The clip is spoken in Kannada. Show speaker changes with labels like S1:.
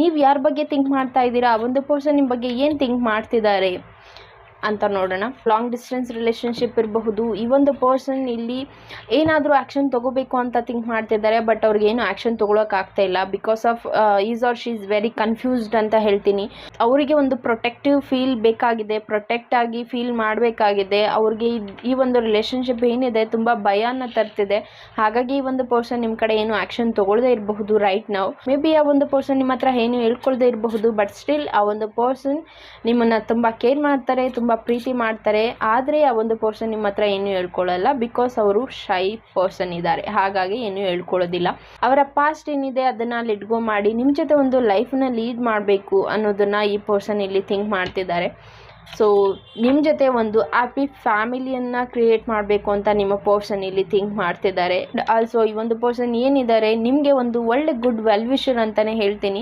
S1: ನೀವು ಯಾರ ಬಗ್ಗೆ ಥಿಂಕ್ ಮಾಡ್ತಾ ಇದ್ದೀರಾ, ಆ ಒಂದು ಪರ್ಸನ್ ನಿಮ್ಮ ಬಗ್ಗೆ ಏನು ಥಿಂಕ್ ಮಾಡ್ತಿದ್ದಾರೆ ಅಂತ ನೋಡೋಣ. ಲಾಂಗ್ ಡಿಸ್ಟೆನ್ಸ್ ರಿಲೇಷನ್ಶಿಪ್ ಇರಬಹುದು. ಈ ಒಂದು ಪರ್ಸನ್ ಇಲ್ಲಿ ಏನಾದರೂ ಆ್ಯಕ್ಷನ್ ತೊಗೋಬೇಕು ಅಂತ ಥಿಂಕ್ ಮಾಡ್ತಿದ್ದಾರೆ, ಬಟ್ ಅವ್ರಿಗೇನು ಆ್ಯಕ್ಷನ್ ತೊಗೊಳಕ್ಕಾಗ್ತಾ ಇಲ್ಲ because of is or she is very confused ಅಂತ ಹೇಳ್ತೀನಿ. ಅವರಿಗೆ ಒಂದು ಪ್ರೊಟೆಕ್ಟಿವ್ ಫೀಲ್ ಬೇಕಾಗಿದೆ, ಪ್ರೊಟೆಕ್ಟ್ ಆಗಿ ಫೀಲ್ ಮಾಡಬೇಕಾಗಿದೆ. ಅವ್ರಿಗೆ ಈ ಒಂದು ರಿಲೇಷನ್ಶಿಪ್ ಏನಿದೆ ತುಂಬ ಭಯನ ತರ್ತಿದೆ. ಹಾಗಾಗಿ ಈ ಒಂದು ಪರ್ಸನ್ ನಿಮ್ಮ ಕಡೆ ಏನು ಆ್ಯಕ್ಷನ್ ತೊಗೊಳ್ಳದೇ ಇರಬಹುದು ರೈಟ್ ನಾವು. ಮೇ ಬಿ ಆ ಒಂದು ಪರ್ಸನ್ ನಿಮ್ಮ ಹತ್ರ ಏನು ಹೇಳ್ಕೊಳ್ದೇ ಇರಬಹುದು, ಬಟ್ ಸ್ಟಿಲ್ ಆ ಒಂದು ಪರ್ಸನ್ ನಿಮ್ಮನ್ನು ತುಂಬ ಕೇರ್ ಮಾಡ್ತಾರೆ, ತುಂಬ ಪ್ರೀತಿ ಮಾಡ್ತಾರೆ. ಆದರೆ ಆ ಒಂದು ಪರ್ಸನ್ ನಿಮ್ಮ ಹತ್ರ ಏನು ಹೇಳ್ಕೊಳ್ಳಲ್ಲ ಬಿಕಾಸ್ ಅವರು ಶೈ ಪರ್ಸನ್ ಇದ್ದಾರೆ, ಹಾಗಾಗಿ ಏನು ಹೇಳ್ಕೊಳ್ಳೋದಿಲ್ಲ. ಅವರ ಪಾಸ್ಟ್ ಏನಿದೆ ಅದನ್ನು ಲೆಟ್ ಗೋ ಮಾಡಿ ನಿಮ್ಮ ಜೊತೆ ಒಂದು ಲೈಫ್ನ ಲೀಡ್ ಮಾಡಬೇಕು ಅನ್ನೋದನ್ನು ಈ ಪರ್ಸನ್ ಇಲ್ಲಿ ಥಿಂಕ್ ಮಾಡ್ತಿದ್ದಾರೆ. ಸೊ ನಿಮ್ಮ ಜೊತೆ ಒಂದು ಹ್ಯಾಪಿ ಫ್ಯಾಮಿಲಿಯನ್ನು ಕ್ರಿಯೇಟ್ ಮಾಡಬೇಕು ಅಂತ ನಿಮ್ಮ ಪರ್ಸನ್ ಇಲ್ಲಿ ಥಿಂಕ್ ಮಾಡ್ತಿದ್ದಾರೆ. ಆಲ್ಸೋ ಈ ಒಂದು ಪರ್ಸನ್ ಏನಿದ್ದಾರೆ ನಿಮಗೆ ಒಂದು ಒಳ್ಳೆ ಗುಡ್ ವೆಲ್ ವಿಷರ್ ಅಂತಲೇ ಹೇಳ್ತೀನಿ.